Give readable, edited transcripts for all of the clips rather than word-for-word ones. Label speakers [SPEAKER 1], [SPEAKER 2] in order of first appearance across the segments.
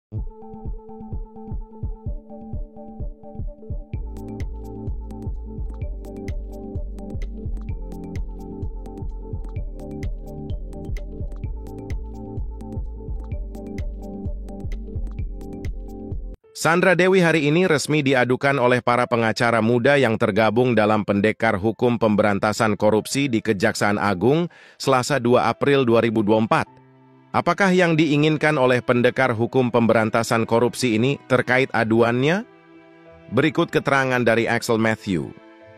[SPEAKER 1] Sandra Dewi hari ini resmi diadukan oleh para pengacara muda yang tergabung dalam Pendekar Hukum Pemberantasan Korupsi di Kejaksaan Agung Selasa 2 April 2024. Apakah yang diinginkan oleh Pendekar Hukum Pemberantasan Korupsi ini terkait aduannya? Berikut keterangan dari Axel Matthew,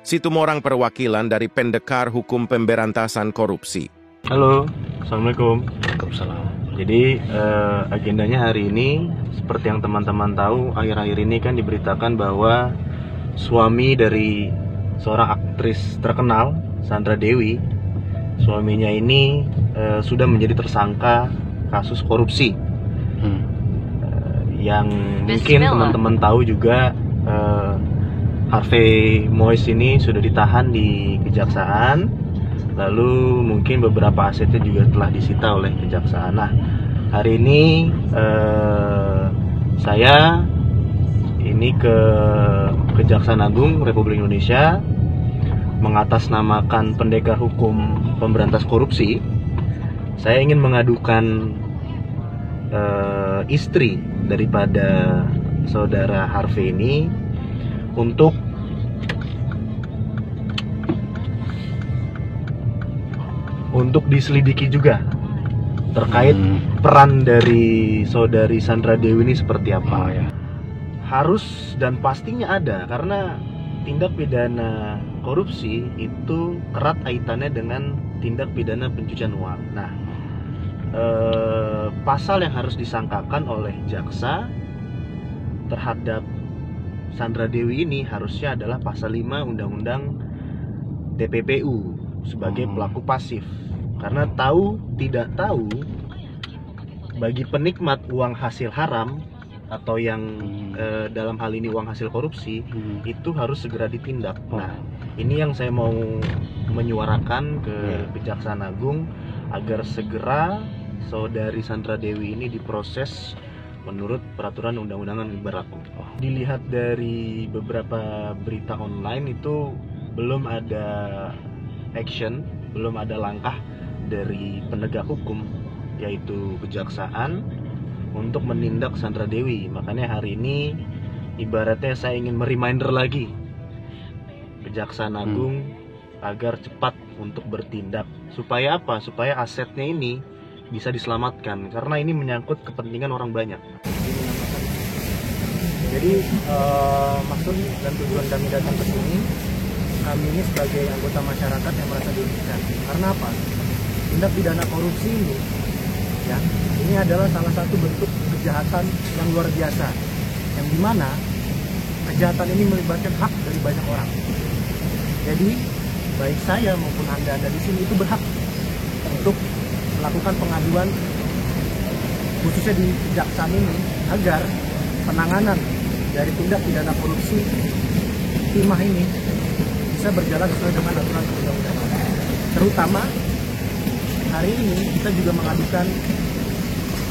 [SPEAKER 1] Situmorang perwakilan dari Pendekar Hukum Pemberantasan Korupsi.
[SPEAKER 2] Halo, Assalamualaikum. Waalaikumsalam. Jadi agendanya hari ini, seperti yang teman-teman tahu, akhir-akhir ini kan diberitakan bahwa suami dari seorang aktris terkenal, Sandra Dewi, suaminya ini sudah menjadi tersangka kasus korupsi. Yang mungkin teman-teman tahu juga, Harvey Moise ini sudah ditahan di kejaksaan. Lalu mungkin beberapa asetnya juga telah disita oleh kejaksaan. Nah, hari ini saya ini ke Kejaksaan Agung Republik Indonesia mengatasnamakan Pendekar Hukum Pemberantas Korupsi. Saya ingin mengadukan istri daripada saudara Harvey ini untuk diselidiki juga terkait peran dari saudari Sandra Dewi ini seperti apa. Harus dan pastinya ada, karena tindak pidana korupsi itu erat kaitannya dengan tindak pidana pencucian uang. Nah, pasal yang harus disangkakan oleh jaksa terhadap Sandra Dewi ini harusnya adalah pasal 5 Undang-Undang TPPU sebagai pelaku pasif. Karena tahu tidak tahu, bagi penikmat uang hasil haram atau yang dalam hal ini uang hasil korupsi, itu harus segera ditindak. Nah, ini yang saya mau menyuarakan ke Kejaksaan Agung agar segera saudari Sandra Dewi ini diproses menurut peraturan undang-undangan yang berlaku. Dilihat dari beberapa berita online itu belum ada action, belum ada langkah dari penegak hukum yaitu kejaksaan untuk menindak Sandra Dewi. Makanya hari ini ibaratnya saya ingin mereminder lagi Kejaksaan Agung agar cepat untuk bertindak. Supaya apa? Supaya asetnya ini bisa diselamatkan, karena ini menyangkut kepentingan orang banyak. Jadi maksud dan tujuan kami datang ke sini, kami ini sebagai anggota masyarakat yang merasa dirugikan. Karena apa? Tindak pidana korupsi ini, ya, ini adalah salah satu bentuk kejahatan yang luar biasa, yang dimana kejahatan ini melibatkan hak dari banyak orang. Jadi baik saya maupun anda di sini itu berhak untuk melakukan pengaduan, khususnya di kejaksaan ini, agar penanganan dari tindak pidana korupsi timah ini bisa berjalan sesuai dengan aturan undang-undangan. Terutama hari ini kita juga mengadukan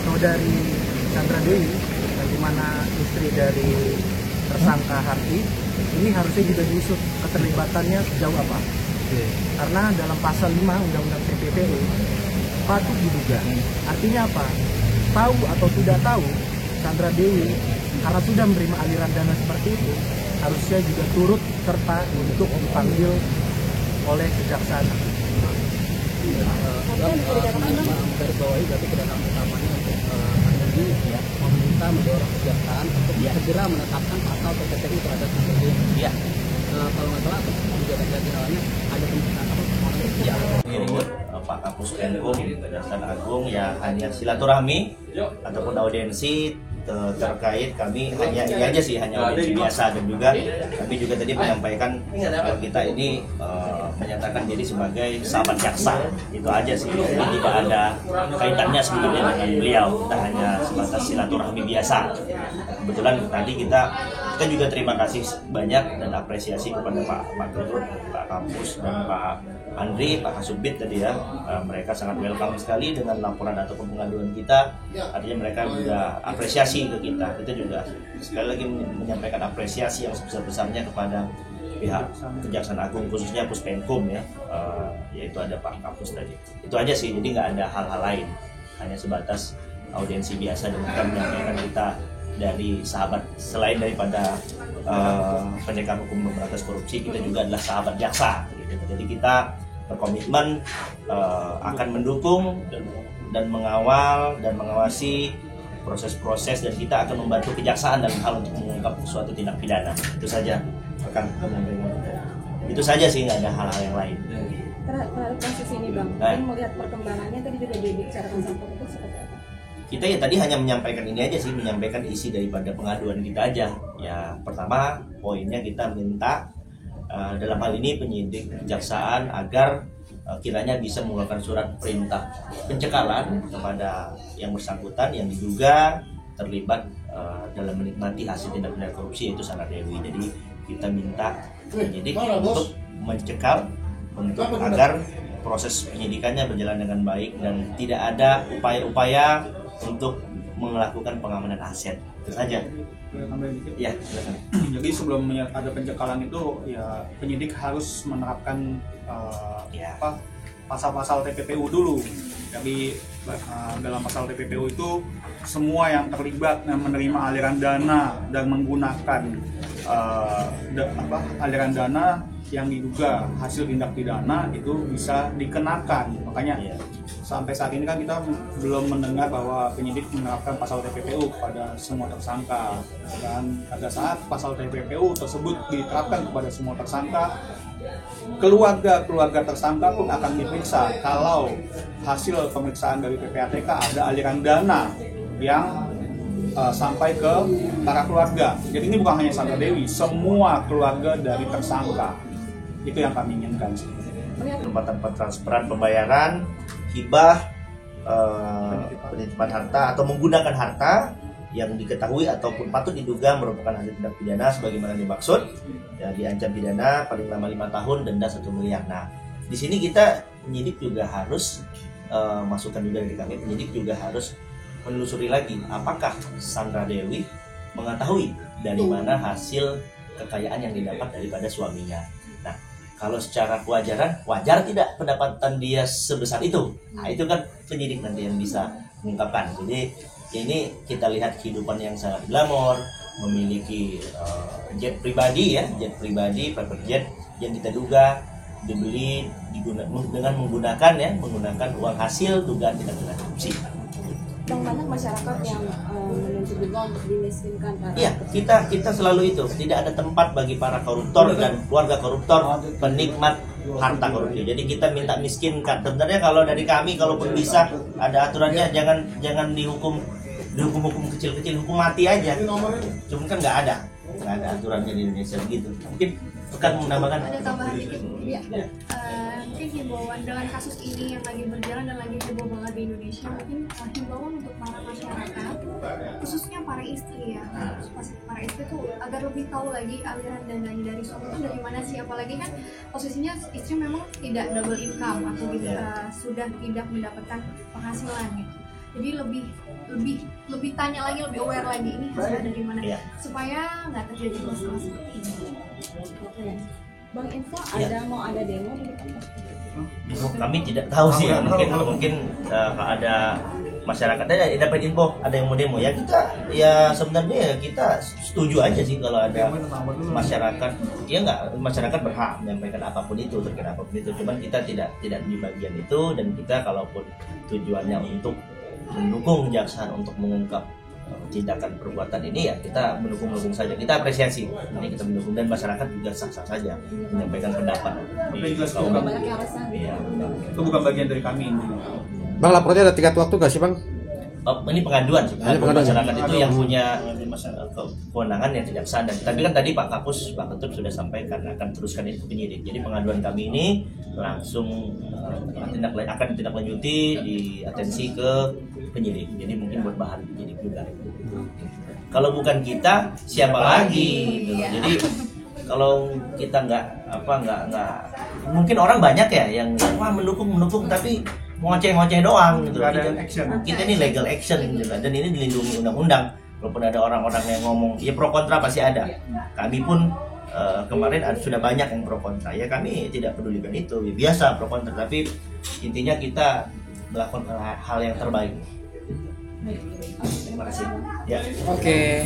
[SPEAKER 2] saudari Sandra Dewi, yang dimana istri dari tersangka Harvey ini harusnya juga diusut keterlibatannya sejauh apa. Karena dalam pasal 5 Undang-Undang TPPU patut diduga. Artinya apa? Tahu atau tidak tahu, Sandra Dewi karena sudah menerima aliran dana seperti itu, harusnya juga turut serta untuk dipanggil oleh kejaksaan.
[SPEAKER 3] Berbawahi berarti kedatangan utamanya untuk ya, meminta mendorong kejaksaan untuk segera menetapkan pasal PPTU terhadap Sandra Dewi. Ya. Kalau nggak salah juga terjadi awalnya ada pemeriksaan apa? Ya.
[SPEAKER 4] Ini Pak Kapus Penkum Kejaksaan Agung ya hanya silaturahmi ataupun audiensi terkait kami hanya ini aja sih, hanya audiensi biasa, dan juga kami juga tadi menyampaikan kita ini menyatakan jadi sebagai sahabat jaksa, itu aja sih, jadi tidak ada kaitannya sebetulnya dengan beliau, kita hanya sebatas silaturahmi biasa. Kebetulan tadi kita juga terima kasih banyak dan apresiasi kepada Pak Ketut, Pak Kampus, dan Pak Andri, Pak Kasubit tadi ya, mereka sangat welcome sekali dengan laporan ataupun pengaduan kita. Artinya mereka juga apresiasi apresiasi ke kita juga sekali lagi menyampaikan apresiasi yang sebesar-besarnya kepada pihak Kejaksaan Agung, khususnya Puspenkum ya, yaitu ada Pak Kapus tadi. Itu aja sih, jadi nggak ada hal-hal lain, hanya sebatas audiensi biasa dan kita menyampaikan kita dari sahabat, selain daripada pendekar hukum pemberantasan korupsi, kita juga adalah sahabat jaksa gitu. Jadi kita berkomitmen akan mendukung dan mengawal dan mengawasi proses-proses, dan kita akan membantu kejaksaan dalam hal untuk mengungkap suatu tindak pidana. Itu saja, itu saja sih, nggak ada hal-hal yang lain.
[SPEAKER 5] Terhadap kasus ini Bang, mungkin melihat perkembangannya tadi juga dibicarakan sampai itu seperti apa?
[SPEAKER 4] Kita ya tadi hanya menyampaikan ini aja sih, menyampaikan isi daripada pengaduan kita aja. Ya pertama poinnya kita minta dalam hal ini penyidik kejaksaan agar kiranya bisa mengeluarkan surat perintah pencekalan kepada yang bersangkutan yang diduga terlibat dalam menikmati hasil tindak pidana korupsi, yaitu Sandra Dewi. Jadi kita minta penyidik untuk mencekal untuk agar proses penyidikannya berjalan dengan baik dan tidak ada upaya-upaya untuk melakukan pengamanan aset. Itu saja. Ya,
[SPEAKER 6] jadi sebelum ada pencekalan itu ya penyidik harus menerapkan pasal-pasal TPPU dulu. Jadi dalam pasal TPPU itu semua yang terlibat menerima aliran dana dan menggunakan aliran dana yang diduga hasil tindak pidana itu bisa dikenakan. Makanya sampai saat ini kan kita belum mendengar bahwa penyidik menerapkan pasal TPPU kepada semua tersangka. Dan pada saat pasal TPPU tersebut diterapkan kepada semua tersangka, keluarga tersangka pun akan diperiksa kalau hasil pemeriksaan dari PPATK ada aliran dana yang sampai ke para keluarga. Jadi ini bukan hanya Sandra Dewi, semua keluarga dari tersangka. Itu yang kami inginkan.
[SPEAKER 4] Tempat-tempat transferan pembayaran, hibah, penitipan harta atau menggunakan harta yang diketahui ataupun patut diduga merupakan hasil tindak pidana sebagaimana dimaksud, ya, diancam pidana paling lama 5 tahun, denda 1 miliar. Nah, di sini kita penyidik juga harus masukan juga dari kami, penyidik juga harus menelusuri lagi apakah Sandra Dewi mengetahui dari mana hasil kekayaan yang didapat daripada suaminya. Nah, kalau secara kewajaran, wajar tidak pendapatan dia sebesar itu? Nah, itu kan penyidik nanti yang bisa mengungkapkan. Jadi ini kita lihat kehidupan yang sangat glamor, memiliki jet pribadi ya, jet pribadi, private jet yang kita duga dibeli dengan menggunakan uang hasil dugaan tindak pidana korupsi.
[SPEAKER 5] Bang, banyak masyarakat yang menuntut juga untuk dimiskinkan.
[SPEAKER 4] Iya, kita selalu itu, tidak ada tempat bagi para koruptor dan keluarga koruptor penikmat harta korupsi. Jadi kita minta miskinkan. Sebenarnya kalau dari kami, kalaupun bisa ada aturannya, jangan dihukum kecil-kecil, hukum mati aja. Cuman kan nggak ada aturannya di Indonesia begitu. Mungkin akan menambahkan.
[SPEAKER 7] Ada tambahan dikit. Ya. Mungkin himbauan dengan kasus ini yang lagi berjalan dan lagi heboh banget di Indonesia, mungkin himbauan untuk para masyarakat, khususnya para istri ya, para istri tuh agar lebih tahu lagi aliran dananya dari suami itu dari mana sih, apalagi kan posisinya istri memang tidak double income atau sudah tidak mendapatkan penghasilan gitu. Jadi lebih tanya lagi, lebih aware lagi ini hasilnya dari mana, supaya nggak terjadi masalah seperti ini.
[SPEAKER 5] Bang, info mau ada demo di depan?
[SPEAKER 4] Kami tidak tahu sih, mungkin ada masyarakatnya dapat info ada yang mau demo ya, kita ya sebenarnya kita setuju aja sih kalau ada masyarakat, ya nggak, masyarakat berhak menyampaikan apapun itu, terkait apapun itu, cuman kita tidak di bagian itu, dan kita kalaupun tujuannya untuk mendukung kejaksaan untuk mengungkap tindakan perbuatan ini, ya kita mendukung saja, kita apresiasi, ini kita mendukung, dan masyarakat juga sah-sah saja menyampaikan pendapat.
[SPEAKER 6] Itu bukan bagian dari kami.
[SPEAKER 8] Bang, lapornya ada 3 waktu nggak sih Bang?
[SPEAKER 4] Ini pengaduan sih, masyarakat itu yang punya kewenangan yang kejaksaan. Tapi kan tadi Pak Ketut sudah sampaikan akan teruskan itu ke penyidik. Jadi pengaduan kami ini langsung akan ditindaklanjuti, diatensi ke penyidik. Jadi mungkin buat bahan penyidik juga. Kalau bukan kita, siapa lagi? Gitu. Jadi kalau kita nggak mungkin orang banyak ya yang mendukung tapi ngoceh doang gitu. Kita ini legal action gitu, dan ini dilindungi undang-undang. Walaupun ada orang-orang yang ngomong ya pro kontra pasti ada. Kami pun kemarin sudah banyak yang pro kontra, ya kami tidak pedulikan itu, biasa pro kontra, tapi intinya kita melakukan hal yang terbaik. Terima kasih. Ya.
[SPEAKER 3] Oke.